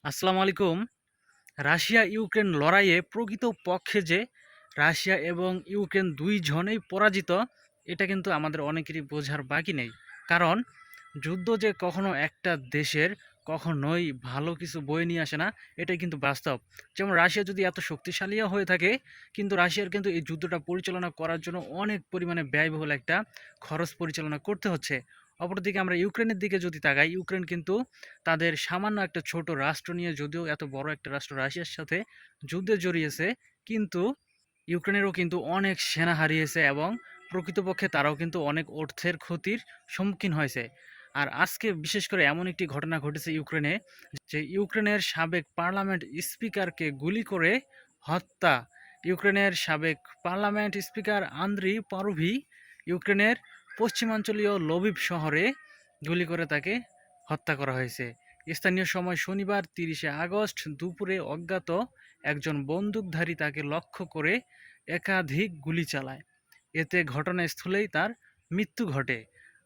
আসসালামু আলাইকুম। Russia Ukraine লড়াইয়ে প্রকৃত পক্ষে যে রাশিয়া এবং ইউক্রেন দুই জনেই পরাজিত, এটা কিন্তু আমাদের অনেকেরই বোঝার বাকি নেই। কারণ যুদ্ধ যে কখনো একটা দেশের কখনোই ভালো কিছু বয়ে নিয়ে আসে না, এটাই কিন্তু বাস্তব। যেমন রাশিয়া যদি এত শক্তিশালীও হয়ে থাকে, কিন্তু রাশিয়ার কিন্তু এই যুদ্ধটা পরিচালনা করার জন্য অনেক পরিমাণে ব্যয়বহুল একটা খরচ পরিচালনা করতে হচ্ছে। অপরদিকে আমরা ইউক্রেনের দিকে যদি তাকাই, ইউক্রেন কিন্তু তাদের সামান্য একটা ছোট রাষ্ট্র নিয়ে, যদিও এত বড় একটা রাষ্ট্র রাশিয়ার সাথে যুদ্ধে জড়িয়েছে, কিন্তু ইউক্রেনেরও কিন্তু অনেক সেনা হারিয়েছে এবং প্রকৃতপক্ষে তারাও কিন্তু অনেক অর্থের ক্ষতির সম্মুখীন হয়েছে। আর আজকে বিশেষ করে এমন একটি ঘটনা ঘটেছে ইউক্রেনে, যে ইউক্রেনের সাবেক পার্লামেন্ট স্পিকারকে গুলি করে হত্যা। ইউক্রেনের সাবেক পার্লামেন্ট স্পিকার আন্দ্রি পারুভি ইউক্রেনের পশ্চিমাঞ্চলীয় লবিভ শহরে গুলি করে তাকে হত্যা করা হয়েছে। স্থানীয় সময় শনিবার 30শে আগস্ট দুপুরে অজ্ঞাত একজন বন্দুকধারী তাকে লক্ষ্য করে একাধিক গুলি চালায়। এতে ঘটনাস্থলেই তার মৃত্যু ঘটে।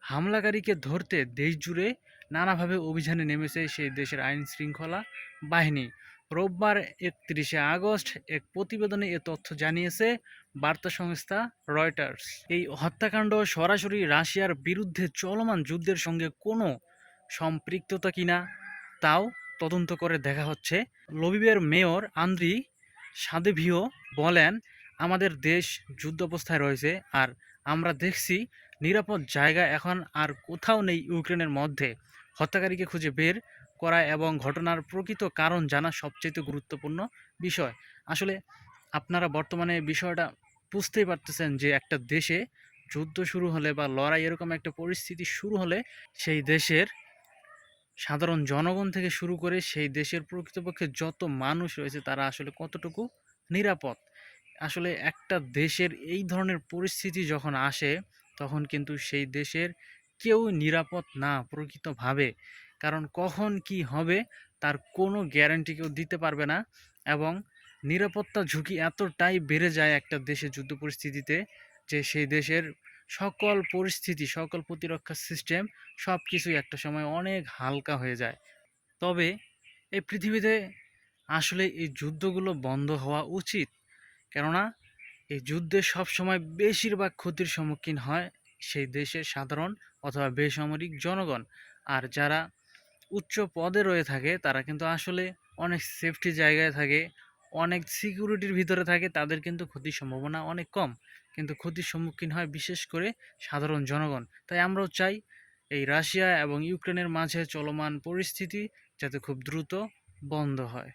হামলাকারীকে ধরতে দেশজুড়ে নানাভাবে অভিযানে নেমেছে সেই দেশের আইন শৃঙ্খলা বাহিনী। রোববার 31শে আগস্ট এক প্রতিবেদনে এ তথ্য জানিয়েছে বার্তা সংস্থা রয়টার্স। এই হত্যাকাণ্ড সরাসরি রাশিয়ার বিরুদ্ধে চলমান যুদ্ধের সঙ্গে কোনো সম্পৃক্ততা কিনা তাও তদন্ত করে দেখা হচ্ছে। লবিবের মেয়র আন্দ্রি সাদেভিও বলেন, আমাদের দেশ যুদ্ধাবস্থায় রয়েছে, আর আমরা দেখছি নিরাপদ জায়গা এখন আর কোথাও নেই ইউক্রেনের মধ্যে। হত্যাকারীকে খুঁজে বের করা এবং ঘটনার প্রকৃত কারণ জানা সবচেয়ে গুরুত্বপূর্ণ বিষয়। আসলে আপনারা বর্তমানে বিষয়টা বুঝতেই পারতেছেন যে একটা দেশে যুদ্ধ শুরু হলে বা লড়াই এরকম একটা পরিস্থিতি শুরু হলে সেই দেশের সাধারণ জনগণ থেকে শুরু করে সেই দেশের প্রকৃতপক্ষে যত মানুষ রয়েছে তারা আসলে কতটুকু নিরাপদ। আসলে একটা দেশের এই ধরনের পরিস্থিতি যখন আসে, তখন কিন্তু সেই দেশের কেউ নিরাপদ না প্রকৃতভাবে। কারণ কখন কি হবে তার কোনো গ্যারান্টি কেউ দিতে পারবে না, এবং নিরাপত্তা ঝুঁকি এতটাই বেড়ে যায় একটা দেশের যুদ্ধ পরিস্থিতিতে, যে সেই দেশের সকল পরিস্থিতি, সকল প্রতিরক্ষা সিস্টেম সব কিছুই একটা সময় অনেক হালকা হয়ে যায়। তবে এই পৃথিবীতে আসলে এই যুদ্ধগুলো বন্ধ হওয়া উচিত। কেননা এই যুদ্ধে সবসময় বেশিরভাগ ক্ষতির সম্মুখীন হয় সেই দেশের সাধারণ অথবা বেসামরিক জনগণ। আর যারা উচ্চ পদে রয়ে থাকে তারা কিন্তু আসলে অনেক সেফটি জায়গায় থাকে, অনেক সিকিউরিটির ভিতরে থাকে, তাদের কিন্তু ক্ষতির সম্ভাবনা অনেক কম। কিন্তু ক্ষতির সম্মুখীন হয় বিশেষ করে সাধারণ জনগণ। তাই আমরাও চাই এই রাশিয়া এবং ইউক্রেনের মাঝে চলমান পরিস্থিতি যাতে খুব দ্রুত বন্ধ হয়।